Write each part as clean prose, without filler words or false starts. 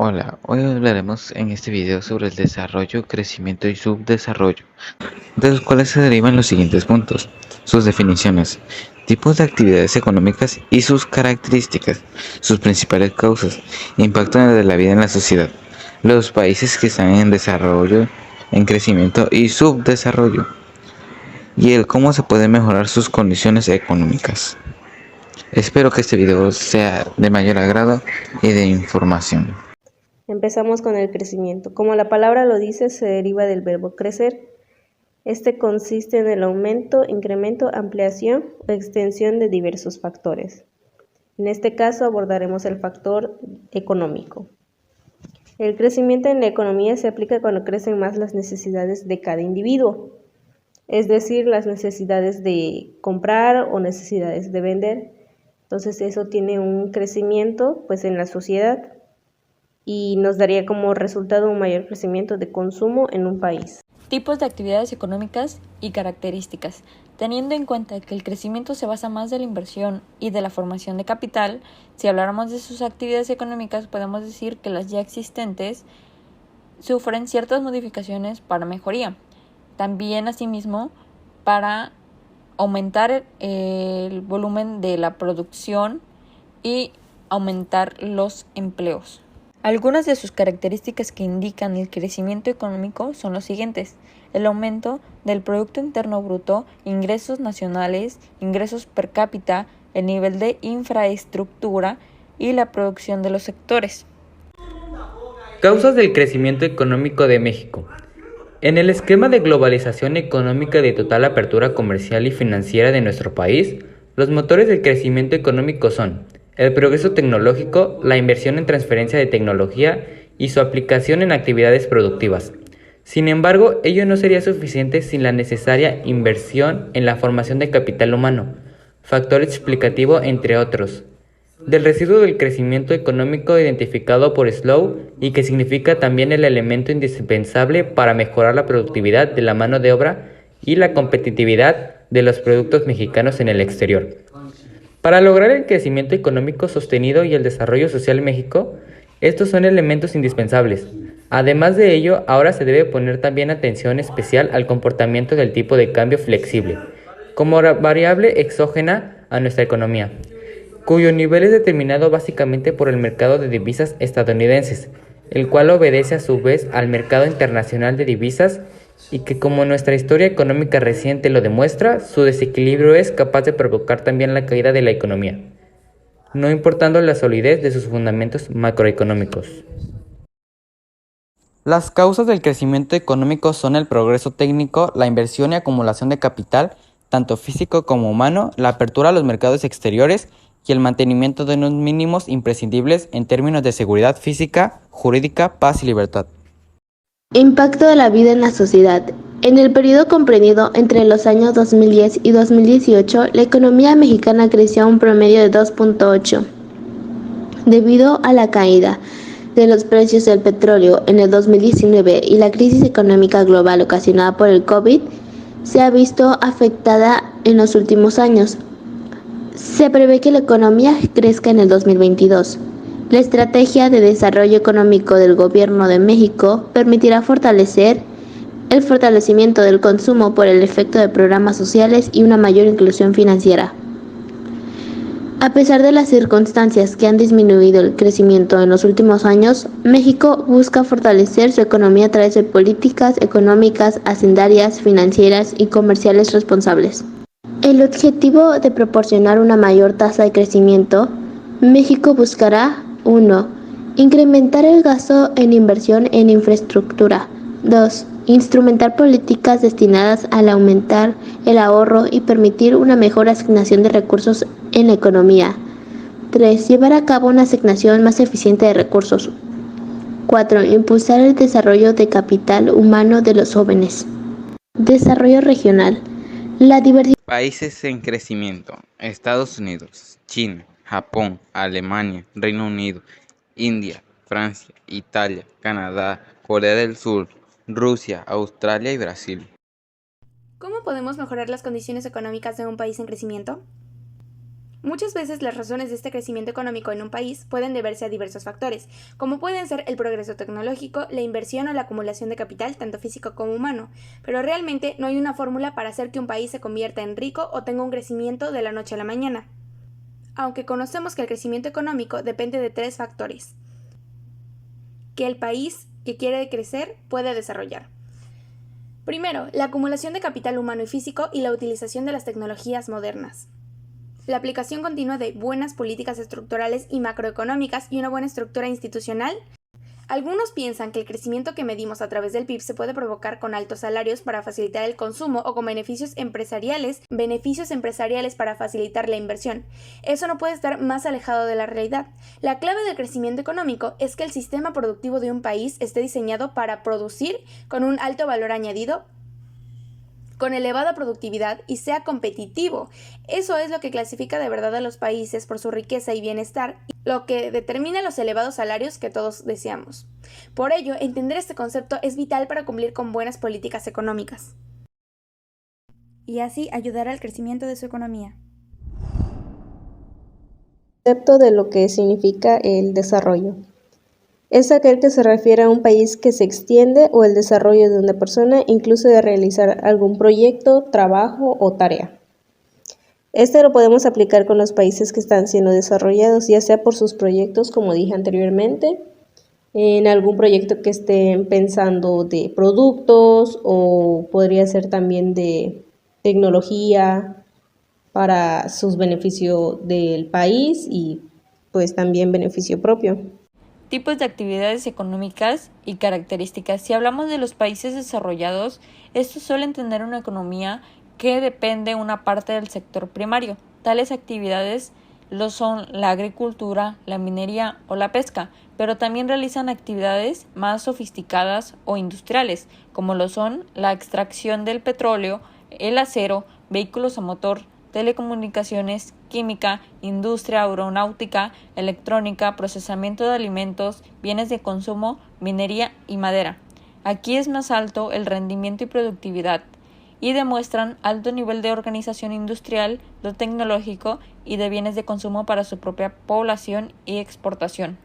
Hola, hoy hablaremos en este video sobre el desarrollo, crecimiento y subdesarrollo, de los cuales se derivan los siguientes puntos: sus definiciones, tipos de actividades económicas y sus características, sus principales causas, impacto de la vida en la sociedad, los países que están en desarrollo, en crecimiento y subdesarrollo, y el cómo se pueden mejorar sus condiciones económicas. Espero que este video sea de mayor agrado y de información. Empezamos con el crecimiento. Como la palabra lo dice, se deriva del verbo crecer. Este consiste en el aumento, incremento, ampliación o extensión de diversos factores. En este caso abordaremos el factor económico. El crecimiento en la economía se aplica cuando crecen más las necesidades de cada individuo, es decir, las necesidades de comprar o necesidades de vender. Entonces eso tiene un crecimiento pues en la sociedad y nos daría como resultado un mayor crecimiento de consumo en un país. Tipos de actividades económicas y características. Teniendo en cuenta que el crecimiento se basa más de la inversión y de la formación de capital, si habláramos de sus actividades económicas, podemos decir que las ya existentes sufren ciertas modificaciones para mejoría. También, asimismo, para aumentar el volumen de la producción y aumentar los empleos. Algunas de sus características que indican el crecimiento económico son los siguientes: el aumento del Producto Interno Bruto, ingresos nacionales, ingresos per cápita, el nivel de infraestructura y la producción de los sectores. Causas del crecimiento económico de México. En el esquema de globalización económica de total apertura comercial y financiera de nuestro país, los motores del crecimiento económico son el progreso tecnológico, la inversión en transferencia de tecnología y su aplicación en actividades productivas. Sin embargo, ello no sería suficiente sin la necesaria inversión en la formación de capital humano, factor explicativo entre otros, del residuo del crecimiento económico identificado por Slow y que significa también el elemento indispensable para mejorar la productividad de la mano de obra y la competitividad de los productos mexicanos en el exterior. Para lograr el crecimiento económico sostenido y el desarrollo social en México, estos son elementos indispensables. Además de ello, ahora se debe poner también atención especial al comportamiento del tipo de cambio flexible, como variable exógena a nuestra economía, cuyo nivel es determinado básicamente por el mercado de divisas estadounidenses, el cual obedece a su vez al mercado internacional de divisas y que, como nuestra historia económica reciente lo demuestra, su desequilibrio es capaz de provocar también la caída de la economía, no importando la solidez de sus fundamentos macroeconómicos. Las causas del crecimiento económico son el progreso técnico, la inversión y acumulación de capital, tanto físico como humano, la apertura a los mercados exteriores y el mantenimiento de unos mínimos imprescindibles en términos de seguridad física, jurídica, paz y libertad. Impacto de la vida en la sociedad. En el periodo comprendido entre los años 2010 y 2018, la economía mexicana creció a un promedio de 2.8, debido a la caída de los precios del petróleo en el 2019 y la crisis económica global ocasionada por el COVID se ha visto afectada en los últimos años. Se prevé que la economía crezca en el 2022. La estrategia de desarrollo económico del Gobierno de México permitirá fortalecer el fortalecimiento del consumo por el efecto de programas sociales y una mayor inclusión financiera. A pesar de las circunstancias que han disminuido el crecimiento en los últimos años, México busca fortalecer su economía a través de políticas económicas, hacendarias, financieras y comerciales responsables. El objetivo de proporcionar una mayor tasa de crecimiento, México buscará 1. Incrementar el gasto en inversión en infraestructura. 2. Instrumentar políticas destinadas al aumentar el ahorro y permitir una mejor asignación de recursos en la economía. 3. Llevar a cabo una asignación más eficiente de recursos. 4. Impulsar el desarrollo de capital humano de los jóvenes. Desarrollo regional. La diversidad. Países en crecimiento: Estados Unidos, China, Japón, Alemania, Reino Unido, India, Francia, Italia, Canadá, Corea del Sur, Rusia, Australia y Brasil. ¿Cómo podemos mejorar las condiciones económicas de un país en crecimiento? Muchas veces las razones de este crecimiento económico en un país pueden deberse a diversos factores, como pueden ser el progreso tecnológico, la inversión o la acumulación de capital, tanto físico como humano, pero realmente no hay una fórmula para hacer que un país se convierta en rico o tenga un crecimiento de la noche a la mañana. Aunque conocemos que el crecimiento económico depende de 3 factores que el país que quiere crecer puede desarrollar. Primero, la acumulación de capital humano y físico y la utilización de las tecnologías modernas. La aplicación continua de buenas políticas estructurales y macroeconómicas y una buena estructura institucional. Algunos piensan que el crecimiento que medimos a través del PIB se puede provocar con altos salarios para facilitar el consumo o con beneficios empresariales para facilitar la inversión. Eso no puede estar más alejado de la realidad. La clave del crecimiento económico es que el sistema productivo de un país esté diseñado para producir con un alto valor añadido, con elevada productividad y sea competitivo. Eso es lo que clasifica de verdad a los países por su riqueza y bienestar, lo que determina los elevados salarios que todos deseamos. Por ello, entender este concepto es vital para cumplir con buenas políticas económicas y así ayudar al crecimiento de su economía. Concepto de lo que significa el desarrollo. Es aquel que se refiere a un país que se extiende o el desarrollo de una persona, incluso de realizar algún proyecto, trabajo o tarea. Este lo podemos aplicar con los países que están siendo desarrollados, ya sea por sus proyectos, como dije anteriormente, en algún proyecto que estén pensando de productos o podría ser también de tecnología para sus beneficios del país y pues también beneficio propio. Tipos de actividades económicas y características. Si hablamos de los países desarrollados, estos suelen tener una economía que depende una parte del sector primario. Tales actividades lo son la agricultura, la minería o la pesca, pero también realizan actividades más sofisticadas o industriales, como lo son la extracción del petróleo, el acero, vehículos a motor, telecomunicaciones, química, industria aeronáutica, electrónica, procesamiento de alimentos, bienes de consumo, minería y madera. Aquí es más alto el rendimiento y productividad y demuestran alto nivel de organización industrial, lo tecnológico y de bienes de consumo para su propia población y exportación.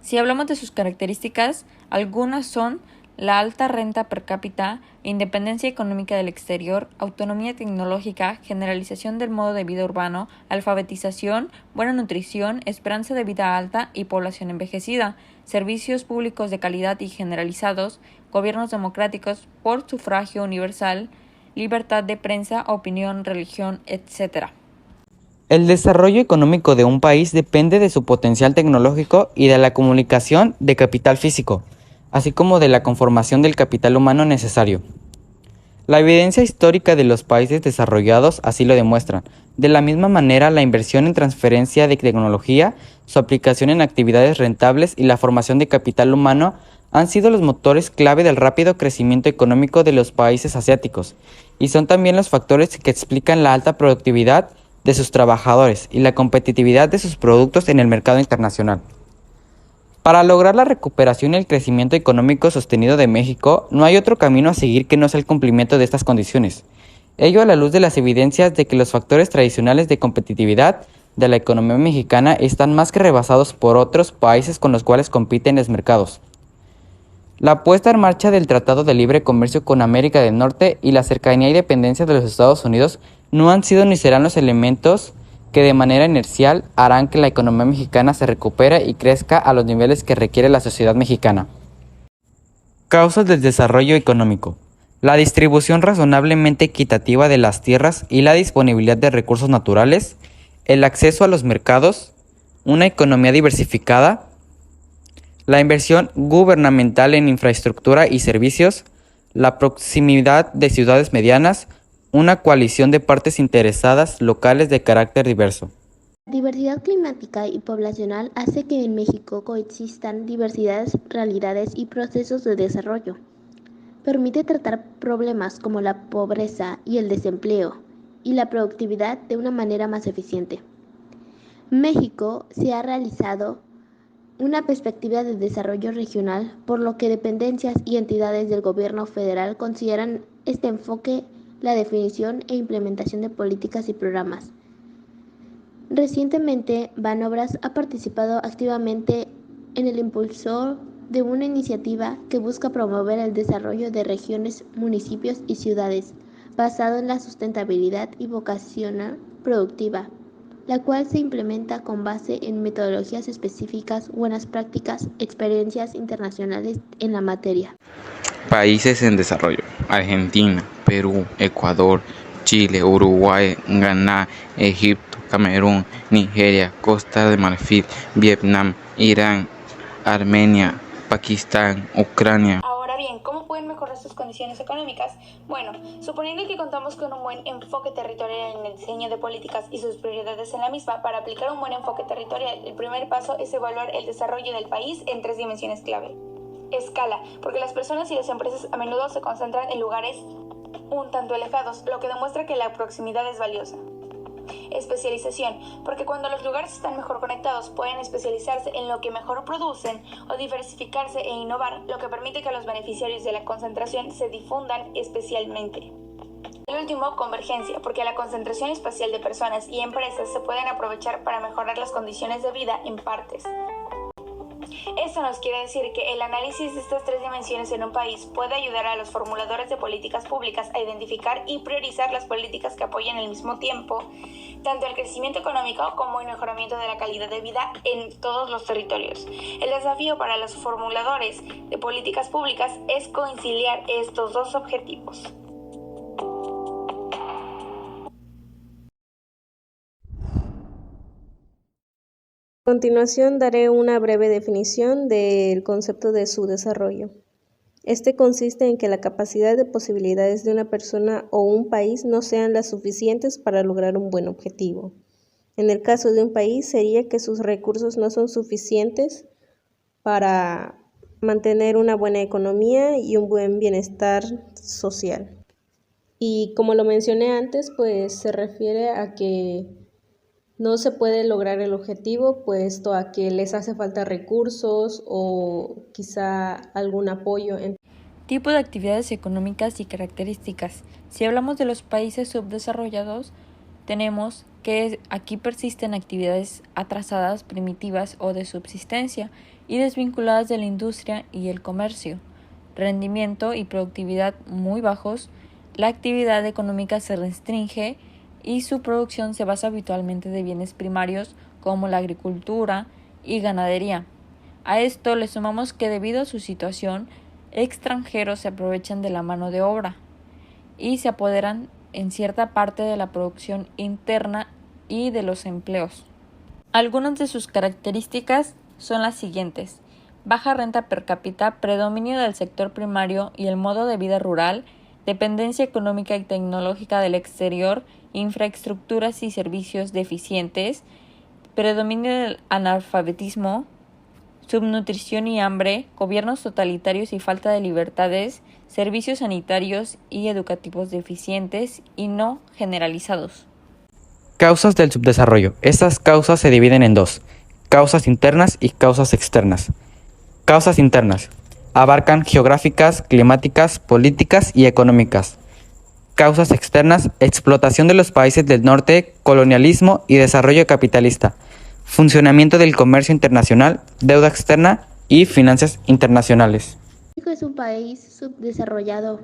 Si hablamos de sus características, algunas son la alta renta per cápita, independencia económica del exterior, autonomía tecnológica, generalización del modo de vida urbano, alfabetización, buena nutrición, esperanza de vida alta y población envejecida, servicios públicos de calidad y generalizados, gobiernos democráticos por sufragio universal, libertad de prensa, opinión, religión, etc. El desarrollo económico de un país depende de su potencial tecnológico y de la comunicación de capital físico, así como de la conformación del capital humano necesario. La evidencia histórica de los países desarrollados así lo demuestra. De la misma manera, la inversión en transferencia de tecnología, su aplicación en actividades rentables y la formación de capital humano han sido los motores clave del rápido crecimiento económico de los países asiáticos, y son también los factores que explican la alta productividad de sus trabajadores y la competitividad de sus productos en el mercado internacional. Para lograr la recuperación y el crecimiento económico sostenido de México, no hay otro camino a seguir que no sea el cumplimiento de estas condiciones. Ello a la luz de las evidencias de que los factores tradicionales de competitividad de la economía mexicana están más que rebasados por otros países con los cuales compiten los mercados. La puesta en marcha del Tratado de Libre Comercio con América del Norte y la cercanía y dependencia de los Estados Unidos no han sido ni serán los elementos que de manera inercial harán que la economía mexicana se recupere y crezca a los niveles que requiere la sociedad mexicana. Causas del desarrollo económico. La distribución razonablemente equitativa de las tierras y la disponibilidad de recursos naturales, el acceso a los mercados, una economía diversificada, la inversión gubernamental en infraestructura y servicios, la proximidad de ciudades medianas, una coalición de partes interesadas locales de carácter diverso. La diversidad climática y poblacional hace que en México coexistan diversidades, realidades y procesos de desarrollo. Permite tratar problemas como la pobreza y el desempleo y la productividad de una manera más eficiente. México se ha realizado una perspectiva de desarrollo regional, por lo que dependencias y entidades del gobierno federal consideran este enfoque la definición e implementación de políticas y programas Recientemente, Banobras ha participado activamente en el impulso de una iniciativa que busca promover el desarrollo de regiones, municipios y ciudades, basado en la sustentabilidad y vocación productiva, la cual se implementa con base en metodologías específicas, buenas prácticas, experiencias internacionales en la materia. Países en desarrollo: Argentina, Perú, Ecuador, Chile, Uruguay, Ghana, Egipto, Camerún, Nigeria, Costa de Marfil, Vietnam, Irán, Armenia, Pakistán, Ucrania. Ahora bien, ¿cómo pueden mejorar sus condiciones económicas? Bueno, suponiendo que contamos con un buen enfoque territorial en el diseño de políticas y sus prioridades en la misma, para aplicar un buen enfoque territorial, el primer paso es evaluar el desarrollo del país en 3 dimensiones clave. Escala, porque las personas y las empresas a menudo se concentran en lugares un tanto alejados, lo que demuestra que la proximidad es valiosa. Especialización, porque cuando los lugares están mejor conectados pueden especializarse en lo que mejor producen o diversificarse e innovar, lo que permite que los beneficiarios de la concentración se difundan especialmente. El último, convergencia, porque la concentración espacial de personas y empresas se pueden aprovechar para mejorar las condiciones de vida en partes. Esto nos quiere decir que el análisis de estas 3 dimensiones en un país puede ayudar a los formuladores de políticas públicas a identificar y priorizar las políticas que apoyen al mismo tiempo tanto el crecimiento económico como el mejoramiento de la calidad de vida en todos los territorios. El desafío para los formuladores de políticas públicas es conciliar estos 2 objetivos. A continuación daré una breve definición del concepto de subdesarrollo. Este consiste en que la capacidad de posibilidades de una persona o un país no sean las suficientes para lograr un buen objetivo. En el caso de un país sería que sus recursos no son suficientes para mantener una buena economía y un buen bienestar social. Y como lo mencioné antes, pues se refiere a que no se puede lograr el objetivo puesto a que les hace falta recursos o quizá algún apoyo. Tipo de actividades económicas y características. Si hablamos de los países subdesarrollados, tenemos que aquí persisten actividades atrasadas, primitivas o de subsistencia y desvinculadas de la industria y el comercio. Rendimiento y productividad muy bajos. La actividad económica se restringe y su producción se basa habitualmente de bienes primarios como la agricultura y ganadería. A esto le sumamos que debido a su situación, extranjeros se aprovechan de la mano de obra y se apoderan en cierta parte de la producción interna y de los empleos. Algunas de sus características son las siguientes: baja renta per cápita, predominio del sector primario y el modo de vida rural, dependencia económica y tecnológica del exterior, infraestructuras y servicios deficientes, predominio del analfabetismo, subnutrición y hambre, gobiernos totalitarios y falta de libertades, servicios sanitarios y educativos deficientes y no generalizados. Causas del subdesarrollo. Estas causas se dividen en 2: causas internas y causas externas. Causas internas abarcan geográficas, climáticas, políticas y económicas. Causas externas: explotación de los países del norte, colonialismo y desarrollo capitalista, funcionamiento del comercio internacional, deuda externa y finanzas internacionales. México es un país subdesarrollado,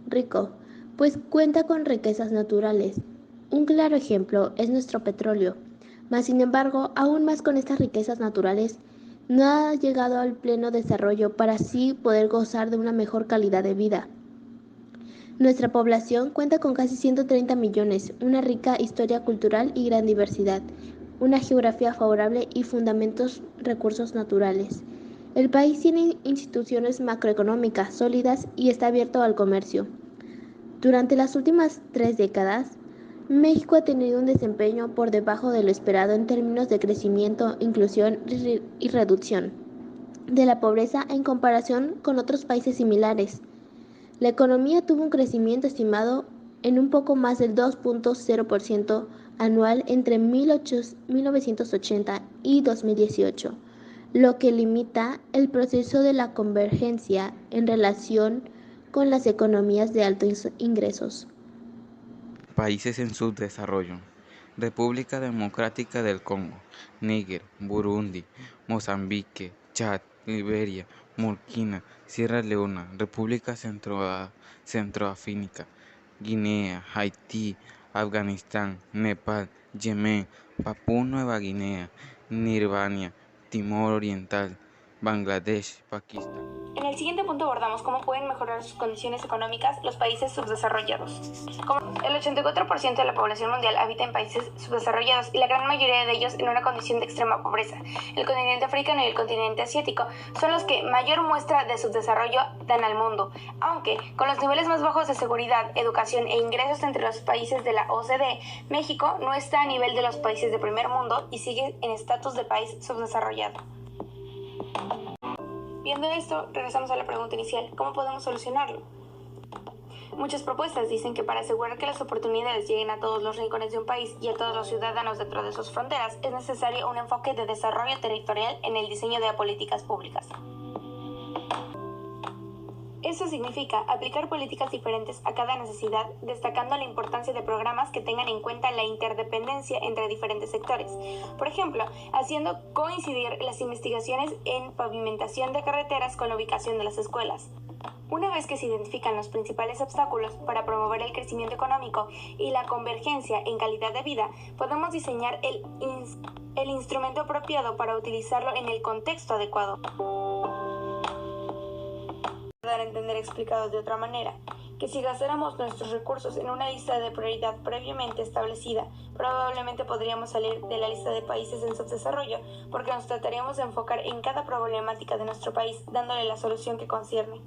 rico, pues cuenta con riquezas naturales. Un claro ejemplo es nuestro petróleo, mas sin embargo, aún más con estas riquezas naturales, no ha llegado al pleno desarrollo para así poder gozar de una mejor calidad de vida. Nuestra población cuenta con casi 130 millones, una rica historia cultural y gran diversidad, una geografía favorable y fundamentos recursos naturales. El país tiene instituciones macroeconómicas sólidas y está abierto al comercio. Durante las últimas 3 décadas, México ha tenido un desempeño por debajo de lo esperado en términos de crecimiento, inclusión y reducción de la pobreza en comparación con otros países similares. La economía tuvo un crecimiento estimado en un poco más del 2.0% anual entre 1980 y 2018, lo que limita el proceso de la convergencia en relación con las economías de altos ingresos. Países en subdesarrollo: República Democrática del Congo, Níger, Burundi, Mozambique, Chad, Liberia, Burkina, Sierra Leona, República Centroafricana, Guinea, Haití, Afganistán, Nepal, Yemen, Papúa Nueva Guinea, Nirvana, Timor Oriental, Bangladesh, Pakistán. En el siguiente punto abordamos cómo pueden mejorar sus condiciones económicas los países subdesarrollados. Como el 84% de la población mundial habita en países subdesarrollados y la gran mayoría de ellos en una condición de extrema pobreza. El continente africano y el continente asiático son los que mayor muestra de subdesarrollo dan al mundo, aunque con los niveles más bajos de seguridad, educación e ingresos entre los países de la OCDE, México no está a nivel de los países de primer mundo y sigue en estatus de país subdesarrollado. Viendo esto, regresamos a la pregunta inicial, ¿cómo podemos solucionarlo? Muchas propuestas dicen que para asegurar que las oportunidades lleguen a todos los rincones de un país y a todos los ciudadanos dentro de sus fronteras, es necesario un enfoque de desarrollo territorial en el diseño de políticas públicas. Eso significa aplicar políticas diferentes a cada necesidad, destacando la importancia de programas que tengan en cuenta la interdependencia entre diferentes sectores. Por ejemplo, haciendo coincidir las investigaciones en pavimentación de carreteras con la ubicación de las escuelas. Una vez que se identifican los principales obstáculos para promover el crecimiento económico y la convergencia en calidad de vida, podemos diseñar el instrumento apropiado para utilizarlo en el contexto adecuado. Dar a entender explicados de otra manera, que si gastáramos nuestros recursos en una lista de prioridad previamente establecida, probablemente podríamos salir de la lista de países en subdesarrollo, porque nos trataríamos de enfocar en cada problemática de nuestro país, dándole la solución que concierne.